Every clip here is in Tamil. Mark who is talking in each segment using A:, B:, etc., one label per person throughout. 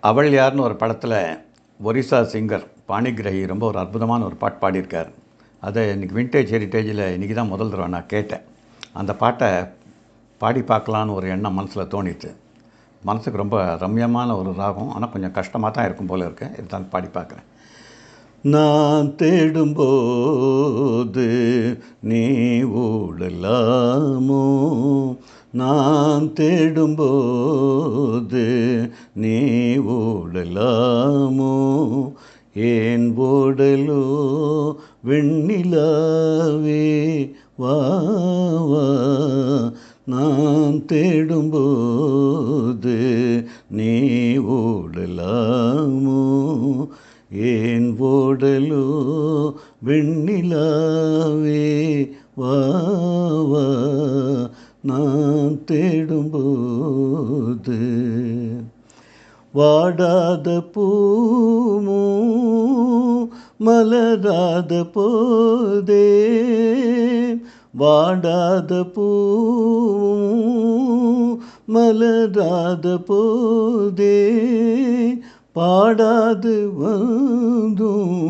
A: அவள் யார்னு ஒரு படத்தில் ஒரிசா சிங்கர் பாணிகிரஹி ரொம்ப ஒரு அற்புதமான ஒரு பாட்டு பாடியிருக்கார். அதை இன்றைக்கி விண்டேஜ் ஹெரிட்டேஜில் இன்றைக்கி தான் முதல் தடவை நான் கேட்டேன். அந்த பாட்டை பாடி பார்க்கலான்னு ஒரு எண்ணம் மனசில் தோணித்து. மனசுக்கு ரொம்ப ரம்யமான ஒரு ராகம், ஆனால் கொஞ்சம் கஷ்டமாக தான் இருக்கும் போல இருக்கு. இதுதான் பாடி பார்க்குறேன். நான் தேடும்போது நீ ஓடலாமோ, நான் தேடும்போது நீ ஓடலாமோ, ஏன் ஓடலோ வெண்ணிலாவே வா வா, நான் தேடும்போது நீ ஓடலாமோ, ஏன் ஓடலோ வெண்ணிலாவே வா வா, நான் தேடும்போது. வாடாத பூமோ மலராத போதே, வாடாத பூவும் மலராத போதே, பாடாது வந்தும்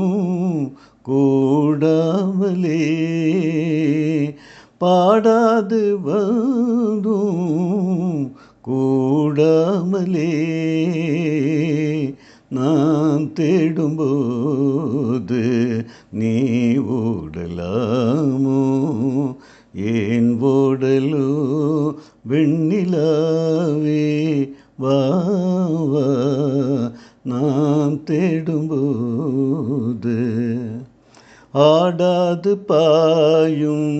A: கூடாமலே, பாடாது வந்தும் கூடாமலே, நான் தேடும்போது நீ ஓடலாமோ, ஏன் ஓடலோ வெண்ணிலாவே வா வா, நான் தேடும்போது. ஆடாது பாயும்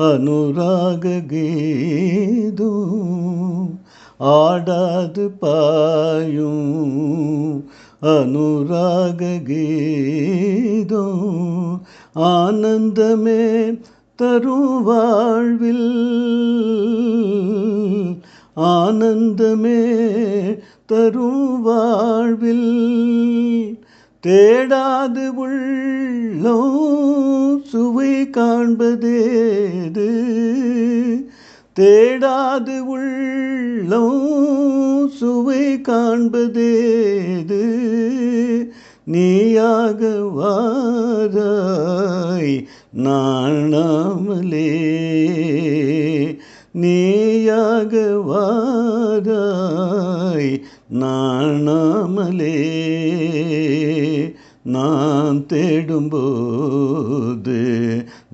A: அனுராக கீதம், ஆடாது பாயும் அனுராக கீதம், ஆனந்தமே தரும் வாழ்வில், ஆனந்தமே தரும் வாழ்வில், தேடாது உள்ளம் சுவை காண்பதேது, தேடாது உள்ளம் சுவை காண்பதேது, நீயாக வாராய் நாணாமலே, நீயாக வாராய் நாணாமலே, நான் தேடும்போது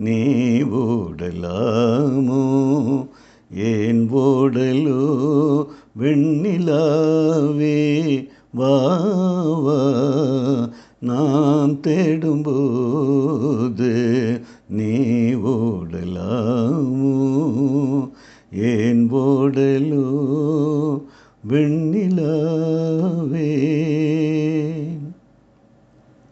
A: நீ ஓடலாமோ, ஏன் ஓடலோ வெண்ணிலாவே வா வா, நான் தேடும்போது நீ ஓடலாமோ, ஏன் ஓடலோ வெண்ணிலாவே.